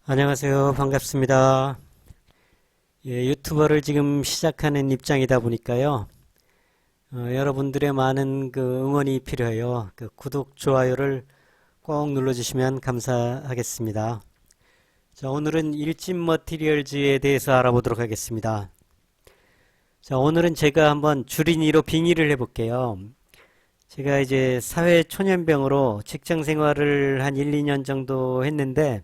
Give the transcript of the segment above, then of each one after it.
안녕하세요. 반갑습니다. 예, 유튜버를 지금 시작하는 입장이다 보니까요. 여러분들의 많은 그 응원이 필요해요. 그 구독, 좋아요를 꼭 눌러주시면 감사하겠습니다. 자, 오늘은 일진 머티리얼즈에 대해서 알아보도록 하겠습니다. 자, 오늘은 제가 한번 줄임이로 빙의를 해볼게요. 제가 이제 사회 초년병으로 직장 생활을 한 1, 2년 정도 했는데,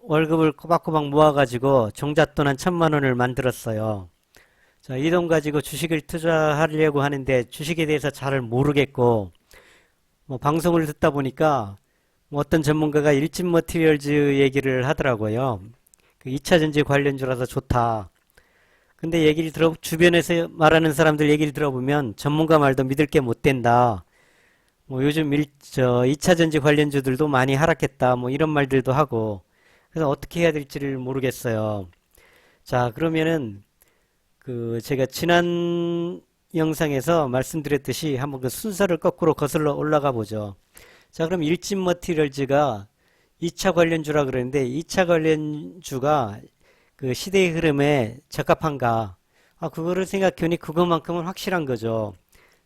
월급을 꼬박꼬박 모아가지고 종잣돈 한 1,000만 원을 만들었어요. 자, 이 돈 가지고 주식을 투자하려고 하는데 주식에 대해서 잘 모르겠고, 방송을 듣다 보니까 어떤 전문가가 일진 머티리얼즈 얘기를 하더라고요. 그 2차전지 관련주라서 좋다. 근데 주변에서 말하는 사람들 얘기를 들어보면 전문가 말도 믿을 게 못 된다. 요즘 2차전지 관련주들도 많이 하락했다. 이런 말들도 하고. 그래서 어떻게 해야 될지를 모르겠어요. 자, 그러면은, 제가 지난 영상에서 말씀드렸듯이 한번 그 순서를 거꾸로 거슬러 올라가 보죠. 자, 그럼 일진 머티리얼즈가 2차 관련주라 그러는데, 2차 관련주가 그 시대의 흐름에 적합한가? 그거를 생각해보니 그것만큼은 확실한 거죠.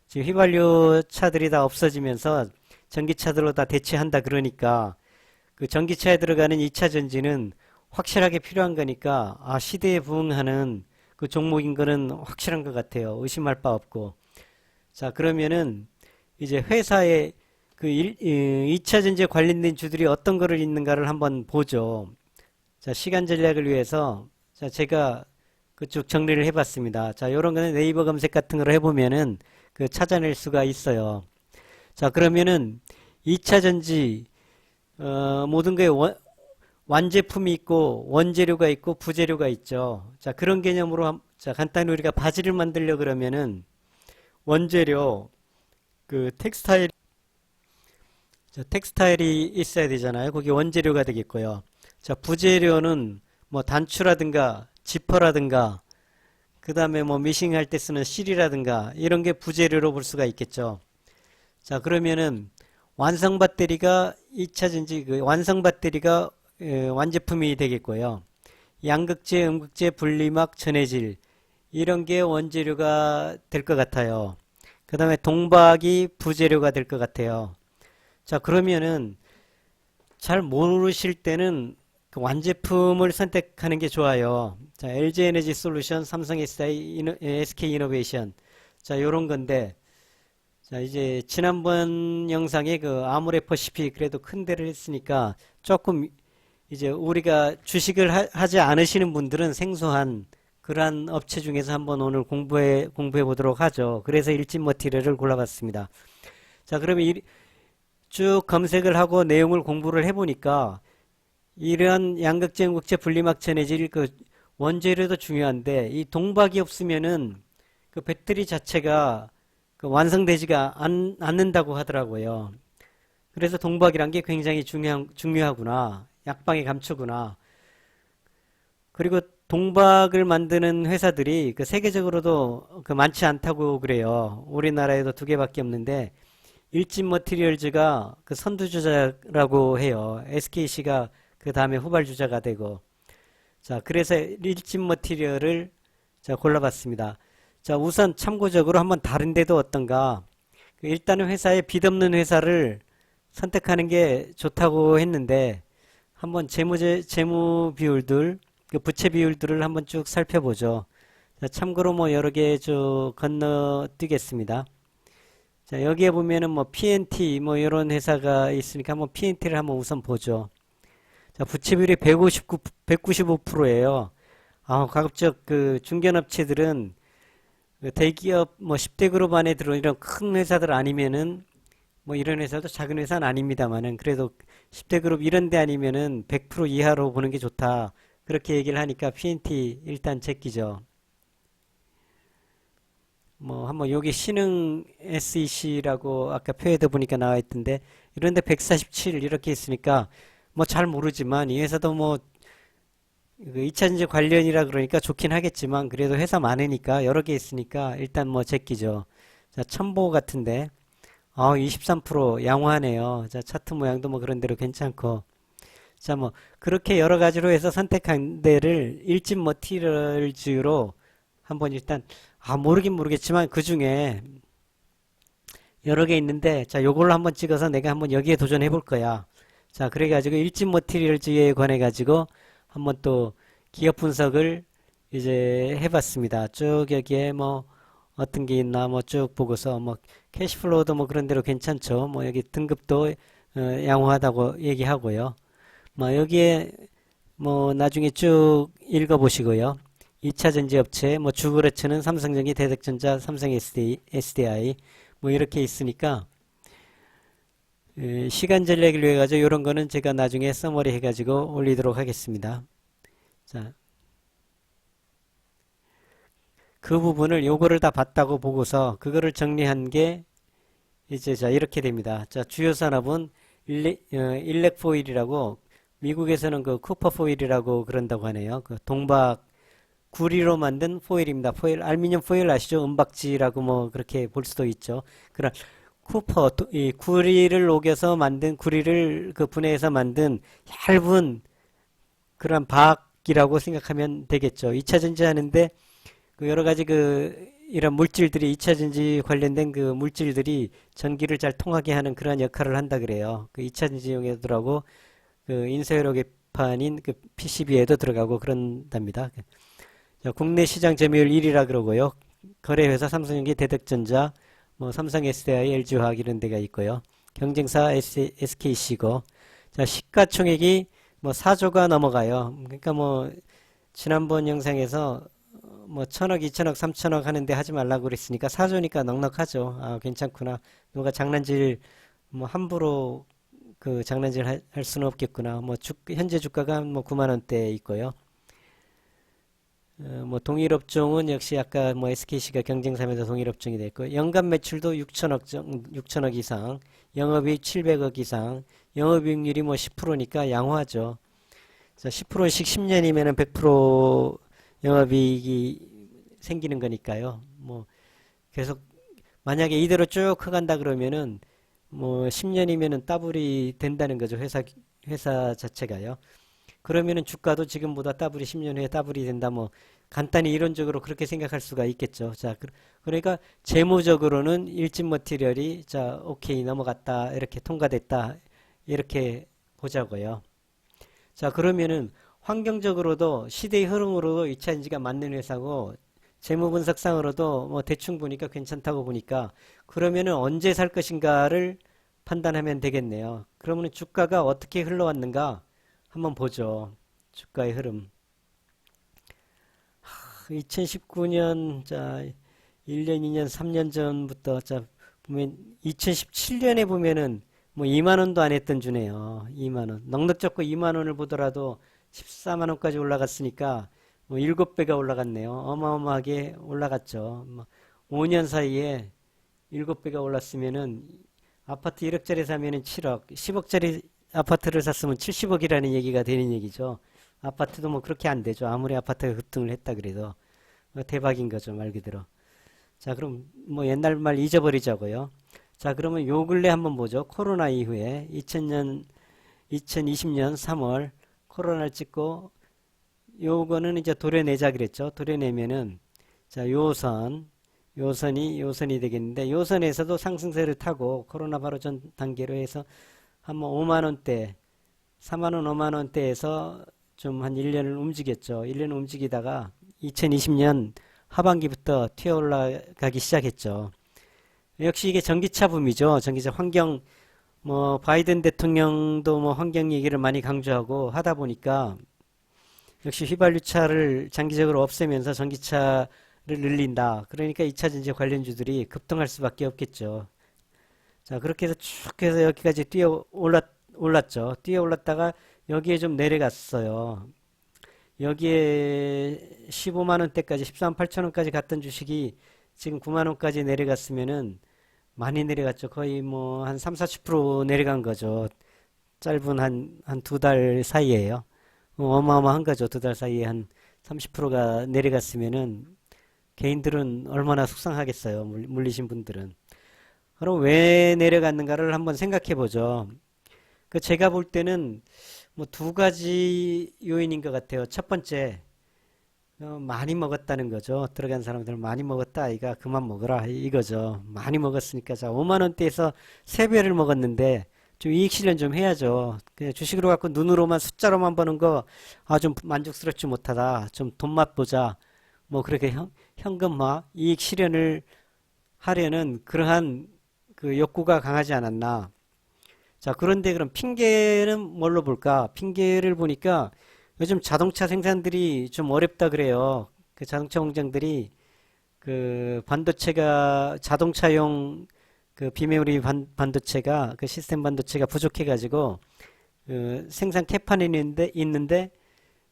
지금 휘발유 차들이 다 없어지면서 전기차들로 다 대체한다 그러니까 그 전기차에 들어가는 2차 전지는 확실하게 필요한 거니까 시대에 부응하는 그 종목인 거는 확실한 것 같아요. 의심할 바 없고. 자, 그러면은 이제 회사의 2차 전지에 관련된 주들이 어떤 거를 있는가를 한번 보죠. 자, 시간 전략을 위해서 자, 제가 쭉 정리를 해봤습니다. 자, 요런 거는 네이버 검색 같은 걸 해보면은 찾아낼 수가 있어요. 자, 그러면은 2차 전지 모든 거에 완제품이 있고 원재료가 있고 부재료가 있죠. 자, 그런 개념으로 자, 간단히 우리가 바지를 만들려 그러면은 원재료 텍스타일 텍스타일이 있어야 되잖아요. 거기 원재료가 되겠고요. 자, 부재료는 단추라든가 지퍼라든가 그 다음에 미싱할 때 쓰는 실이라든가 이런 게 부재료로 볼 수가 있겠죠. 자, 그러면은 완성 배터리가 2차 전지 완성 배터리가 완제품이 되겠고요. 양극재, 음극재, 분리막, 전해질 이런 게 원재료가 될 것 같아요. 그 다음에 동박이 부재료가 될 것 같아요. 자, 그러면은 잘 모르실 때는 그 완제품을 선택하는 게 좋아요. 자, LG 에너지 솔루션, 삼성 SK 이노베이션. 자, 요런 건데. 자, 이제 지난번 영상에 그 아모레퍼시픽 그래도 큰 데를 했으니까 조금 이제 우리가 주식을 하지 않으시는 분들은 생소한 그러한 업체 중에서 한번 오늘 공부해 보도록 하죠. 그래서 일진 머티리얼을 골라봤습니다. 자, 그러면 쭉 검색을 하고 내용을 공부를 해보니까 이러한 양극재, 음극재, 분리막, 전해질 원재료도 중요한데 이 동박이 없으면은 그 배터리 자체가 완성되지가 않는다고 하더라고요. 그래서 동박이란 게 굉장히 중요하구나. 약방의 감초구나. 그리고 동박을 만드는 회사들이 세계적으로도 많지 않다고 그래요. 우리나라에도 2개밖에 없는데 일진 머티리얼즈가 선두주자라고 해요. SKC가 그 다음에 후발주자가 되고. 자, 그래서 일진 머티리얼을 자, 골라봤습니다. 자, 우선 참고적으로 한번 다른 데도 어떤가. 일단은 회사에 빚 없는 회사를 선택하는 게 좋다고 했는데 한번 재무 비율들, 부채 비율들을 한번 쭉 살펴보죠. 자, 참고로 여러 개 건너뛰겠습니다. 자, 여기에 보면은 PNT 이런 회사가 있으니까 한번 PNT를 한번 우선 보죠. 자, 부채 비율이 195%예요. 가급적 중견업체들은 대기업 10대 그룹 안에 들어온 이런 큰 회사들 아니면은 이런 회사도 작은 회사는 아닙니다만은 그래도 10대 그룹 이런 데 아니면은 100% 이하로 보는 게 좋다. 그렇게 얘기를 하니까 PNT 일단 제끼죠. 한번 여기 신흥 SEC라고 아까 표에도 보니까 나와 있던데 이런데 147 이렇게 있으니까 잘 모르지만 이 회사도 2차전지 관련이라 그러니까 좋긴 하겠지만 그래도 회사 많으니까 여러 개 있으니까 일단 제끼죠. 자, 첨보 같은데 23% 양호하네요. 자, 차트 모양도 그런 대로 괜찮고. 자, 뭐 그렇게 여러 가지로 해서 선택한 데를 일진 머티리얼즈로 한번 일단 모르긴 모르겠지만 그 중에 여러 개 있는데 자, 요걸로 한번 찍어서 내가 한번 여기에 도전해 볼 거야. 자, 그래가지고 일진 머티리얼즈에 관해 가지고 한번 또 기업 분석을 이제 해봤습니다. 쭉 여기에 뭐 어떤 게 있나 뭐 쭉 보고서 뭐 캐시플로우도 뭐 그런 대로 괜찮죠. 뭐 여기 등급도 양호하다고 얘기하고요. 뭐 여기에 뭐 나중에 쭉 읽어보시고요. 2차 전지업체 뭐 주그레츠는 삼성전기, 대덕전자, 삼성 SDI 뭐 이렇게 있으니까 시간 전략을 위해 가지고 이런 거는 제가 나중에 서머리 해가지고 올리도록 하겠습니다. 자, 그 부분을 요거를 다 봤다고 보고서 그거를 정리한 게 이제 자 이렇게 됩니다. 자, 주요 산업은 일렉 포일이라고 미국에서는 그 쿠퍼 포일이라고 그런다고 하네요. 그 동박 구리로 만든 포일입니다. 포일, 알루미늄 포일 아시죠? 은박지라고 뭐 그렇게 볼 수도 있죠. 그런 쿠퍼, 이 구리를 녹여서 만든, 구리를 그 분해해서 만든 얇은 그런 박이라고 생각하면 되겠죠. 2차 전지 하는데 그 여러 가지 그 이런 물질들이 2차 전지 관련된 그 물질들이 전기를 잘 통하게 하는 그런 역할을 한다 그래요. 그 2차 전지용에들하고 그 인쇄로 개판인 그 PCB에도 들어가고 그런답니다. 국내 시장 점유율 1위라 그러고요. 거래회사 삼성전기, 대덕전자, 뭐 삼성 SDI, LG화학 이런 데가 있고요. 경쟁사 SKC고, 자, 시가총액이 뭐 4조가 넘어가요. 그러니까 뭐 지난번 영상에서 뭐 1,000억, 2,000억, 3,000억 하는데 하지 말라고 그랬으니까 4조니까 넉넉하죠. 괜찮구나. 누가 장난질 뭐 함부로 그 장난질 할 수는 없겠구나. 뭐 현재 주가가 뭐 9만 원대에 있고요. 뭐 동일업종은 역시 아까 뭐 SKC가 경쟁사면서 동일업종이 됐고 연간 매출도 6천억 이상, 영업이익 700억 이상, 영업이익률이 뭐 10%니까 양호하죠. 자, 10%씩 10년이면은 100% 영업이익이 생기는 거니까요. 뭐 계속 만약에 이대로 쭉 커간다 그러면은 뭐 10년이면은 더블이 된다는 거죠. 회사 자체가요. 그러면은 주가도 지금보다 더블이 10년 후에 더블이 된다. 뭐 간단히 이론적으로 그렇게 생각할 수가 있겠죠. 자, 그러니까 재무적으로는 일진 머티리얼이 자, 오케이 넘어갔다. 이렇게 통과됐다. 이렇게 보자고요. 자, 그러면은 환경적으로도 시대의 흐름으로도 2차 전지가 맞는 회사고 재무 분석상으로도 뭐 대충 보니까 괜찮다고 보니까 그러면은 언제 살 것인가를 판단하면 되겠네요. 그러면 주가가 어떻게 흘러왔는가 한번 보죠. 주가의 흐름. 2019년, 자, 1년, 2년, 3년 전부터, 자, 보면, 2017년에 보면은, 뭐, 2만 원도 안 했던 주네요. 2만 원. 넉넉 잡고 2만 원을 보더라도 14만 원까지 올라갔으니까, 뭐, 7배가 올라갔네요. 어마어마하게 올라갔죠. 뭐, 5년 사이에 7배가 올랐으면은, 아파트 1억짜리 사면은 7억, 10억짜리 아파트를 샀으면 70억이라는 얘기가 되는 얘기죠. 아파트도 뭐 그렇게 안 되죠. 아무리 아파트가 급등을 했다 그래도 대박인 거죠, 말 그대로. 자, 그럼 뭐 옛날 말 잊어버리자고요. 자, 그러면 요 근래 한번 보죠. 코로나 이후에 2020년 3월 코로나를 찍고 요거는 이제 도려내자 그랬죠. 도려내면은 자, 요선이 되겠는데 요선에서도 상승세를 타고 코로나 바로 전 단계로 해서 한번 5만 원대, 4만 원, 5만 원대에서 좀 한 1년을 움직였죠. 1년 움직이다가 2020년 하반기부터 튀어 올라가기 시작했죠. 역시 이게 전기차 붐이죠. 전기차 환경, 뭐, 바이든 대통령도 뭐 환경 얘기를 많이 강조하고 하다 보니까 역시 휘발유차를 장기적으로 없애면서 전기차를 늘린다. 그러니까 2차 전지 관련주들이 급등할 수밖에 없겠죠. 자, 그렇게 해서 쭉 해서 여기까지 올랐죠. 뛰어 올랐다가 여기에 좀 내려갔어요. 여기에 15만 원대까지 13만 8천 원까지 갔던 주식이 지금 9만 원까지 내려갔으면은 많이 내려갔죠. 거의 뭐 한 3, 40% 내려간 거죠. 짧은 한 두 달 사이에요. 어마어마한 거죠. 두 달 사이에 한 30%가 내려갔으면은 개인들은 얼마나 속상하겠어요. 물리신 분들은. 그럼 왜 내려갔는가를 한번 생각해 보죠. 그 제가 볼 때는 뭐 두 가지 요인인 것 같아요. 첫 번째, 많이 먹었다는 거죠. 들어간 사람들 많이 먹었다. 아이가 그만 먹어라. 이거죠. 많이 먹었으니까 자 5만 원대에서 3배를 먹었는데 좀 이익 실현 좀 해야죠. 그냥 주식으로 갖고 눈으로만 숫자로만 보는 거 좀 만족스럽지 못하다. 좀 돈 맛보자. 뭐 그렇게 현금화, 이익 실현을 하려는 그러한 그 욕구가 강하지 않았나. 자, 그런데 그럼 핑계는 뭘로 볼까? 핑계를 보니까 요즘 자동차 생산들이 좀 어렵다 그래요. 그 자동차 공장들이 그 반도체가 자동차용 그 비메모리 반도체가 그 시스템 반도체가 부족해가지고 그 생산 캐판이 있는데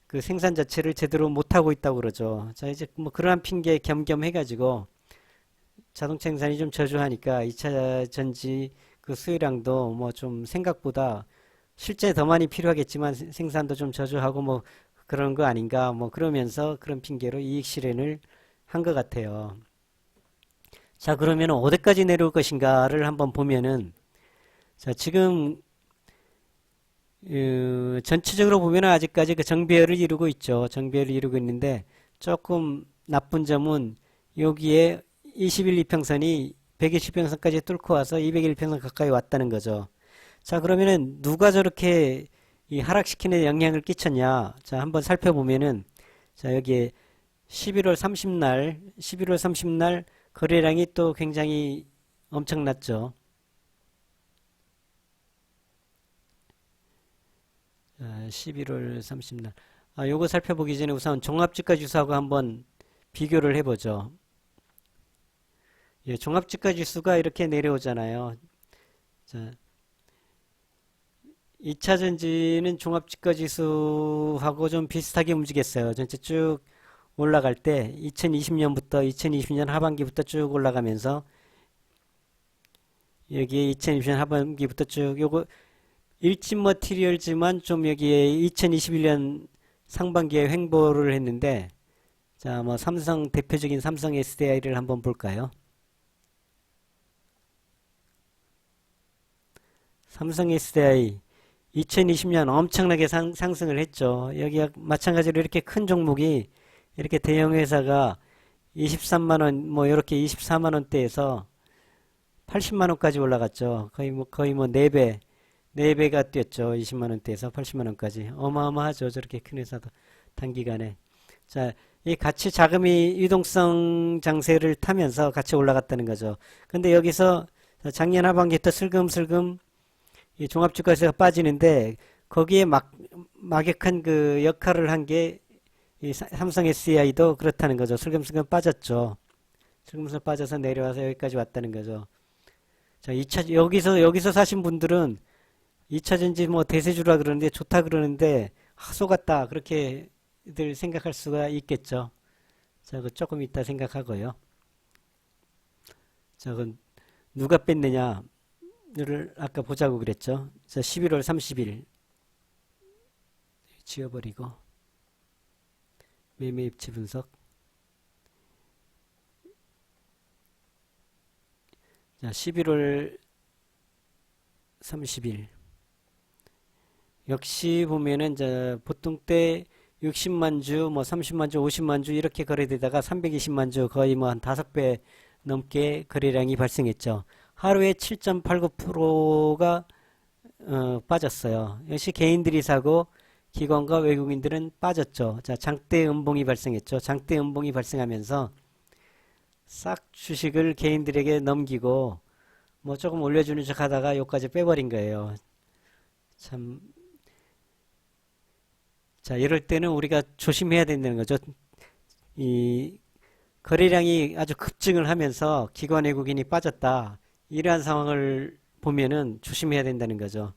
그 생산 자체를 제대로 못하고 있다고 그러죠. 자, 이제 뭐 그러한 핑계 겸겸해가지고 자동차 생산이 좀 저조하니까 2차 전지 그 수요량도 뭐 좀 생각보다 실제 더 많이 필요하겠지만 생산도 좀 저조하고 뭐 그런 거 아닌가 뭐 그러면서 그런 핑계로 이익 실현을 한 것 같아요. 자, 그러면 어디까지 내려올 것인가를 한번 보면은 자, 지금 전체적으로 보면 아직까지 그 정배열을 이루고 있죠. 정배열을 이루고 있는데 조금 나쁜 점은 여기에 21 이평선이 120평선까지 뚫고 와서 201평선 가까이 왔다는 거죠. 자, 그러면은 누가 저렇게 이 하락시키는 영향을 끼쳤냐? 자, 한번 살펴보면은 자, 여기에 11월 30날 거래량이 또 굉장히 엄청났죠. 자, 11월 30날. 요거 살펴보기 전에 우선 종합주가 지수하고 한번 비교를 해보죠. 예, 종합주가 지수가 이렇게 내려오잖아요. 자, 2차전지는 종합주가 지수하고 좀 비슷하게 움직였어요. 전체 쭉 올라갈 때 2020년부터 2020년 하반기부터 쭉 올라가면서 여기에 2020년 하반기부터 쭉 요거 일진 머티리얼즈만 좀 여기에 2021년 상반기에 횡보를 했는데 자, 뭐 삼성 대표적인 삼성 SDI를 한번 볼까요? 삼성 SDI 2020년 엄청나게 상승을 했죠. 여기 마찬가지로 이렇게 큰 종목이 이렇게 대형 회사가 23만 원, 뭐 이렇게 24만 원대에서 80만 원까지 올라갔죠. 거의 뭐 4배, 4배가 뛰었죠. 20만 원대에서 80만 원까지. 어마어마하죠. 저렇게 큰 회사도 단기간에. 자, 이 같이 자금이 유동성 장세를 타면서 같이 올라갔다는 거죠. 근데 여기서 작년 하반기부터 슬금슬금 이 종합주가세가 빠지는데 거기에 막역한 그 역할을 한 게 이 삼성 SDI도 그렇다는 거죠. 슬금슬금 빠졌죠. 슬금슬금 빠져서 내려와서 여기까지 왔다는 거죠. 자, 여기서 사신 분들은 2차전지 뭐 대세주라 그러는데 좋다 그러는데 속았다 그렇게들 생각할 수가 있겠죠. 자, 그 조금 이따 생각하고요. 자, 그 누가 뺐느냐? 를 아까 보자고 그랬죠. 자, 11월 30일 지워버리고 매매 입지 분석. 자, 11월 30일 역시 보면은 이제 보통 때 60만 주, 뭐 30만 주, 50만 주 이렇게 거래되다가 320만 주 거의 뭐 한 5배 넘게 거래량이 발생했죠. 하루에 7.89%가 빠졌어요. 역시 개인들이 사고 기관과 외국인들은 빠졌죠. 자, 장대 음봉이 발생했죠. 장대 음봉이 발생하면서 싹 주식을 개인들에게 넘기고 뭐 조금 올려주는 척 하다가 여기까지 빼버린 거예요. 참, 자, 이럴 때는 우리가 조심해야 된다는 거죠. 이 거래량이 아주 급증을 하면서 기관 외국인이 빠졌다. 이러한 상황을 보면은 조심해야 된다는 거죠.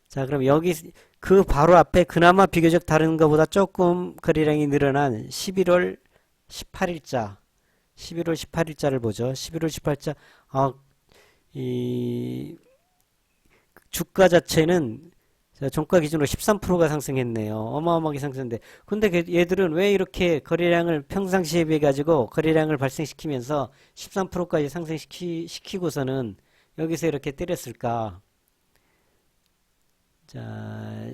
자, 그럼 여기 그 바로 앞에 그나마 비교적 다른 것보다 조금 거래량이 늘어난 11월 18일자 11월 18일자를 보죠. 11월 18일자 이 주가 자체는 종가 기준으로 13%가 상승했네요. 어마어마하게 상승했는데 근데 얘들은 왜 이렇게 거래량을 평상시에 비해 가지고 거래량을 발생시키면서 13%까지 상승시키고서는 여기서 이렇게 때렸을까? 자,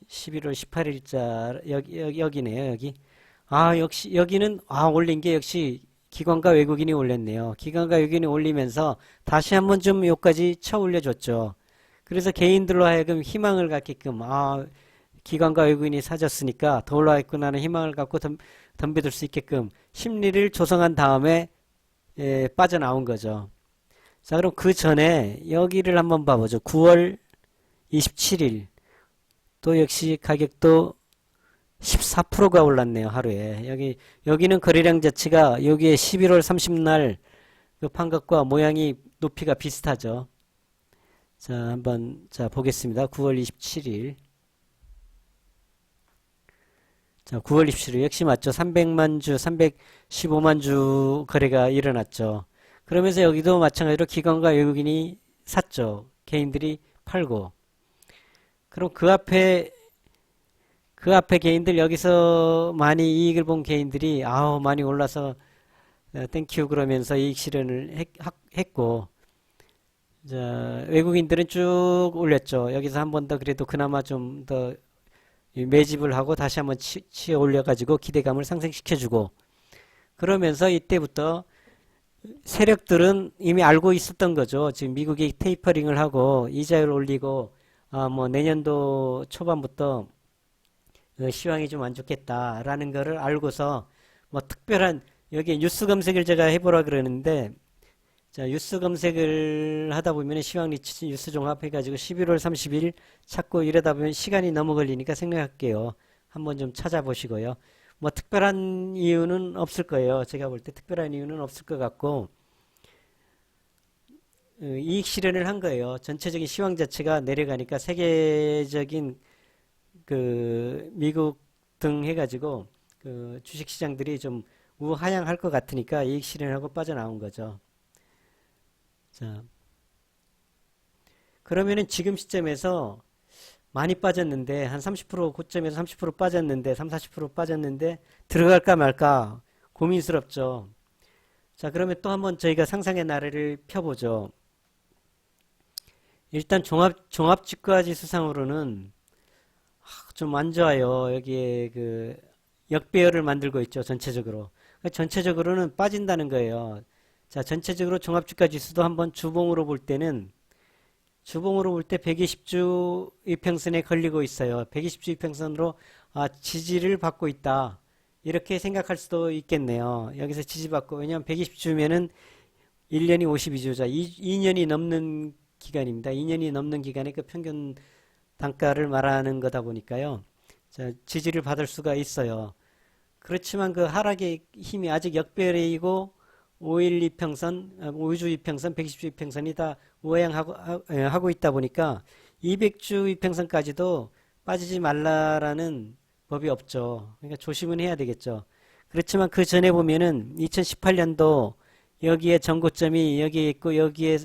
11월 18일자 여기네요. 여기. 역시 여기는 올린 게 역시 기관과 외국인이 올렸네요. 기관과 외국인이 올리면서 다시 한번 좀 여기까지 쳐 올려줬죠. 그래서 개인들로 하여금 희망을 갖게끔 기관과 외국인이 사줬으니까 더 올라가겠구나 하는 희망을 갖고 덤벼들 수 있게끔 심리를 조성한 다음에 빠져나온 거죠. 자, 그럼 그 전에 여기를 한번 봐보죠. 9월 27일 또 역시 가격도 14%가 올랐네요. 하루에. 여기는 거래량 자체가 여기에 11월 30날 그 판각과 모양이 높이가 비슷하죠. 자, 한번 보겠습니다. 9월 27일. 자, 9월 27일 역시 맞죠. 300만 주, 315만 주 거래가 일어났죠. 그러면서 여기도 마찬가지로 기관과 외국인이 샀죠. 개인들이 팔고. 그럼 그 앞에 개인들 여기서 많이 이익을 본 개인들이 많이 올라서 땡큐 그러면서 이익 실현을 했고, 자, 외국인들은 쭉 올렸죠. 여기서 한 번 더 그래도 그나마 좀 더 매집을 하고 다시 한번 치어 올려가지고 기대감을 상승시켜주고, 그러면서 이때부터 세력들은 이미 알고 있었던 거죠. 지금 미국이 테이퍼링을 하고 이자율을 올리고 뭐 내년도 초반부터 시황이 좀 안 좋겠다라는 거를 알고서 뭐 특별한 여기 뉴스 검색을 제가 해보라 그러는데, 자, 뉴스 검색을 하다 보면 시황 리치 뉴스 종합해가지고 11월 30일 찾고 이러다 보면 시간이 너무 걸리니까 생략할게요. 한번 좀 찾아보시고요. 뭐 특별한 이유는 없을 거예요. 제가 볼 때 특별한 이유는 없을 것 같고, 이익 실현을 한 거예요. 전체적인 시황 자체가 내려가니까 세계적인 그 미국 등 해가지고 그 주식시장들이 좀 우하향할 것 같으니까 이익 실현하고 빠져나온 거죠. 자, 그러면은 지금 시점에서 많이 빠졌는데 한 30% 고점에서 30% 빠졌는데 3, 40% 빠졌는데 들어갈까 말까 고민스럽죠. 자, 그러면 또 한번 저희가 상상의 나래를 펴보죠. 일단 종합주가지수상으로는 좀 안 좋아요. 여기에 그 역배열을 만들고 있죠. 전체적으로. 전체적으로는 빠진다는 거예요. 자, 전체적으로 종합주가지수도 한번 주봉으로 볼 때 120주 이평선에 걸리고 있어요. 120주 이평선으로 지지를 받고 있다. 이렇게 생각할 수도 있겠네요. 여기서 지지받고, 왜냐하면 120주면은 1년이 52주자, 2년이 넘는 기간입니다. 2년이 넘는 기간에 그 평균 단가를 말하는 거다 보니까요. 자, 지지를 받을 수가 있어요. 그렇지만 그 하락의 힘이 아직 역배열이고 5일 이평선, 5주 이평선, 120주 이평선이 다 우하향하고 있다 보니까 200주 이평선까지도 빠지지 말라라는 법이 없죠. 그러니까 조심은 해야 되겠죠. 그렇지만 그 전에 보면은 2018년도 여기에 전고점이 여기에 있고 여기에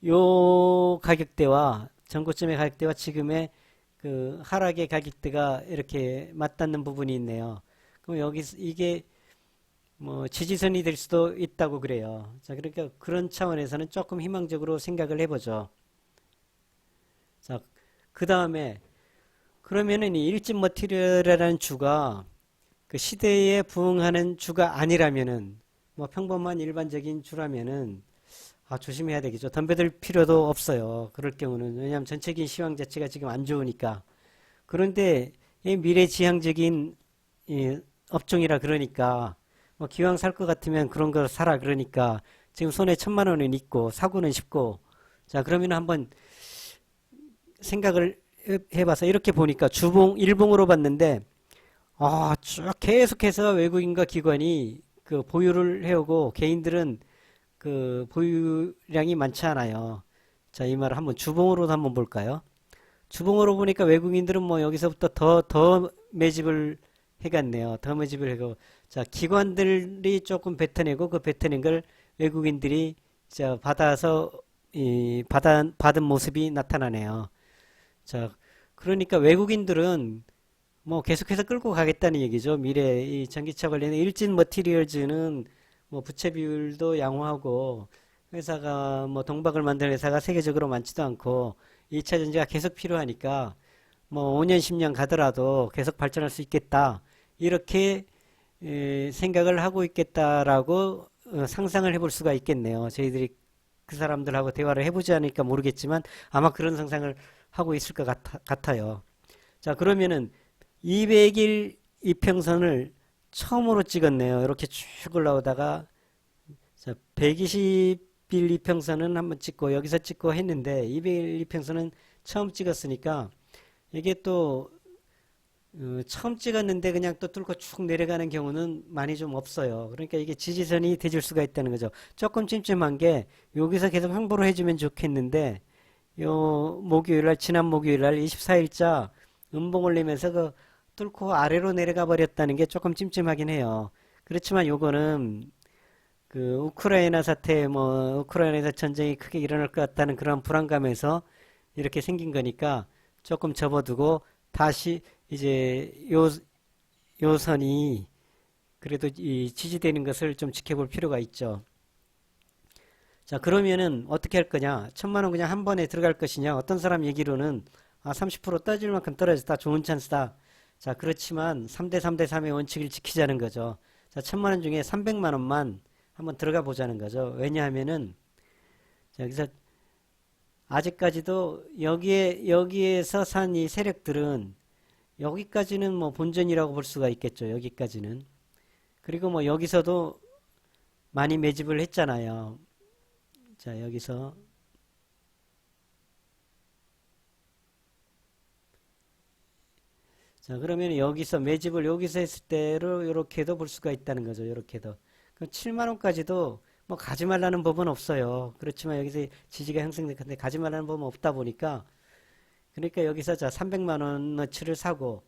요 가격대와 전고점의 가격대와 지금의 그 하락의 가격대가 이렇게 맞닿는 부분이 있네요. 그럼 여기서 이게 뭐 지지선이 될 수도 있다고 그래요. 자, 그러니까 그런 차원에서는 조금 희망적으로 생각을 해보죠. 자, 그 다음에 그러면은 이 일진 머티리얼이라는 주가 그 시대에 부응하는 주가 아니라면은 뭐 평범한 일반적인 주라면은 조심해야 되겠죠. 덤벼들 필요도 없어요. 그럴 경우는. 왜냐하면 전체적인 시황 자체가 지금 안 좋으니까. 그런데 이 미래지향적인 이 업종이라 그러니까 뭐 기왕 살 것 같으면 그런 거 사라 그러니까 지금 손에 1,000만 원은 있고 사고는 쉽고, 자, 그러면 한번 생각을 해봐서 이렇게 보니까 주봉 일봉으로 봤는데 쭉 계속해서 외국인과 기관이 그 보유를 해오고 개인들은 그 보유량이 많지 않아요. 자, 이 말을 한번 주봉으로도 한번 볼까요? 주봉으로 보니까 외국인들은 뭐 여기서부터 더 매집을 해갔네요. 더 매집을 해고, 자, 기관들이 조금 뱉어내고 그 뱉어낸 걸 외국인들이 받아서 받은 모습이 나타나네요. 자, 그러니까 외국인들은 뭐 계속해서 끌고 가겠다는 얘기죠. 미래 이 전기차 관련된 일진 머티리얼즈는 뭐 부채 비율도 양호하고 회사가 뭐 동박을 만드는 회사가 세계적으로 많지도 않고 2차 전지가 계속 필요하니까 뭐 5년, 10년 가더라도 계속 발전할 수 있겠다. 이렇게 생각을 하고 있겠다라고 상상을 해볼 수가 있겠네요. 저희들이 그 사람들하고 대화를 해보지 않으니까 모르겠지만 아마 그런 상상을 하고 있을 것 같아요. 자, 그러면은 200일 이평선을 처음으로 찍었네요. 이렇게 쭉 올라오다가 자, 120일 이평선은 한번 찍고 여기서 찍고 했는데 200일 이평선은 처음 찍었으니까 이게 또 처음 찍었는데 그냥 또 뚫고 쭉 내려가는 경우는 많이 좀 없어요. 그러니까 이게 지지선이 되줄 수가 있다는 거죠. 조금 찜찜한 게 여기서 계속 홍보를 해주면 좋겠는데 요 목요일날 지난 목요일날 24일자 음봉을 내면서 그 뚫고 아래로 내려가 버렸다는 게 조금 찜찜하긴 해요. 그렇지만 요거는 그 우크라이나 사태 뭐 우크라이나 전쟁이 크게 일어날 것 같다는 그런 불안감에서 이렇게 생긴 거니까 조금 접어두고 다시 이제 요 선이 그래도 이 지지되는 것을 좀 지켜볼 필요가 있죠. 자, 그러면은 어떻게 할 거냐? 1,000만 원 그냥 한 번에 들어갈 것이냐? 어떤 사람 얘기로는 30% 떨어질 만큼 떨어졌다. 좋은 찬스다. 자, 그렇지만 3대 3대 3의 원칙을 지키자는 거죠. 자, 1,000만 원 중에 300만 원만 한번 들어가 보자는 거죠. 왜냐하면은 자, 여기서 아직까지도 여기에서 산 이 세력들은 여기까지는 뭐 본전이라고 볼 수가 있겠죠. 여기까지는. 그리고 뭐 여기서도 많이 매집을 했잖아요. 자, 여기서 자, 그러면 여기서 매집을 여기서 했을 때로 이렇게도 볼 수가 있다는 거죠. 이렇게도. 그럼 7만 원까지도 뭐 가지 말라는 법은 없어요. 그렇지만 여기서 지지가 형성됐는데 가지 말라는 법은 없다 보니까 그러니까 여기서 자 300만 원어치를 사고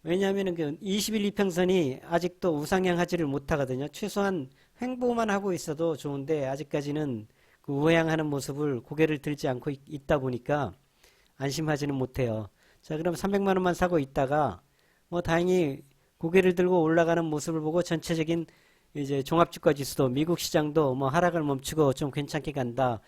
왜냐하면 그 20일 이평선이 아직도 우상향 하지를 못하거든요. 최소한 횡보만 하고 있어도 좋은데 아직까지는 그 우상향하는 모습을 고개를 들지 않고 있다 보니까 안심하지는 못해요. 자, 그럼 300만 원만 사고 있다가 뭐 다행히 고개를 들고 올라가는 모습을 보고 전체적인 이제 종합주가 지수도 미국 시장도 뭐 하락을 멈추고 좀 괜찮게 간다.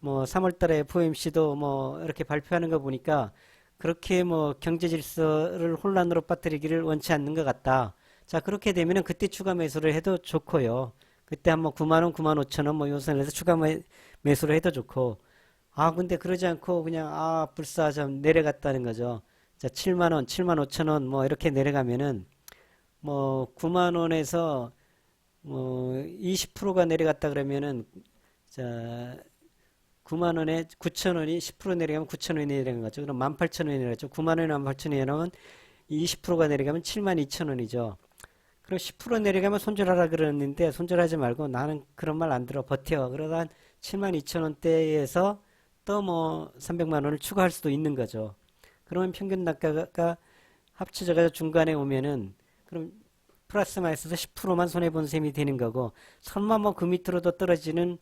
뭐 3월 달에 FOMC도 뭐 이렇게 발표하는 거 보니까 그렇게 뭐 경제 질서를 혼란으로 빠뜨리기를 원치 않는 것 같다. 자, 그렇게 되면은 그때 추가 매수를 해도 좋고요. 그때 한번 9만 원, 9만 5천 원 뭐 요선에서 추가 매수를 해도 좋고. 근데 그러지 않고 그냥 불사 좀 내려갔다는 거죠. 자, 7만 원, 7만 5천 원 뭐 이렇게 내려가면은 뭐 9만 원에서 뭐 20%가 내려갔다 그러면은 자 9만 원에 9천 원이 10% 내려가면 9천 원이 내려간 거죠. 그럼 18,000원이 내려갔죠. 9만 원에 18,000원이 내려가면 20%가 내려가면 72,000원이죠. 그럼 10% 내려가면 손절하라 그러는데 손절하지 말고 나는 그런 말 안 들어 버텨. 그러다 한 72,000원대에서 또 뭐 300만 원을 추가할 수도 있는 거죠. 그러면 평균 단가가 합쳐져가지고 중간에 오면은 그럼 플러스 마이너스 10%만 손해본 셈이 되는 거고 설마 뭐 그 밑으로도 떨어지는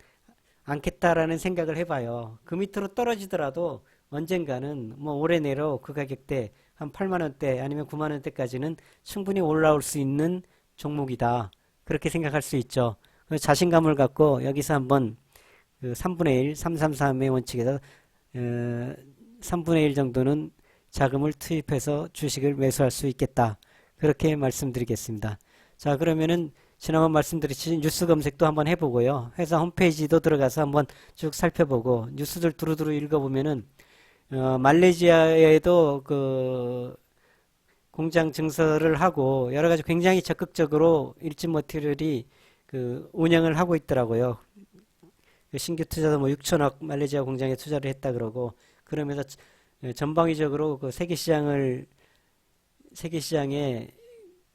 않겠다라는 생각을 해봐요. 그 밑으로 떨어지더라도 언젠가는 뭐 올해 내로 그 가격대 한 8만 원대 아니면 9만 원대까지는 충분히 올라올 수 있는 종목이다. 그렇게 생각할 수 있죠. 자신감을 갖고 여기서 한번 그 3분의 1, 333의 원칙에서 3분의 1 정도는 자금을 투입해서 주식을 매수할 수 있겠다. 그렇게 말씀드리겠습니다. 자, 그러면은 지난번 말씀드렸듯이 뉴스 검색도 한번 해보고요. 회사 홈페이지도 들어가서 한번 쭉 살펴보고 뉴스들 두루두루 읽어보면은 말레이시아에도 그 공장 증설을 하고 여러 가지 굉장히 적극적으로 일진머티리얼이 그 운영을 하고 있더라고요. 신규 투자도 뭐 6천억 말레이시아 공장에 투자를 했다 그러고 그러면서 전방위적으로 그 세계 시장에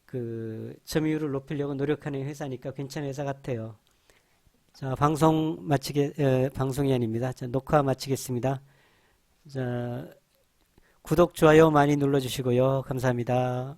그 점유율을 높이려고 노력하는 회사니까 괜찮은 회사 같아요. 자, 방송이 아닙니다. 자, 녹화 마치겠습니다. 자, 구독, 좋아요 많이 눌러주시고요. 감사합니다.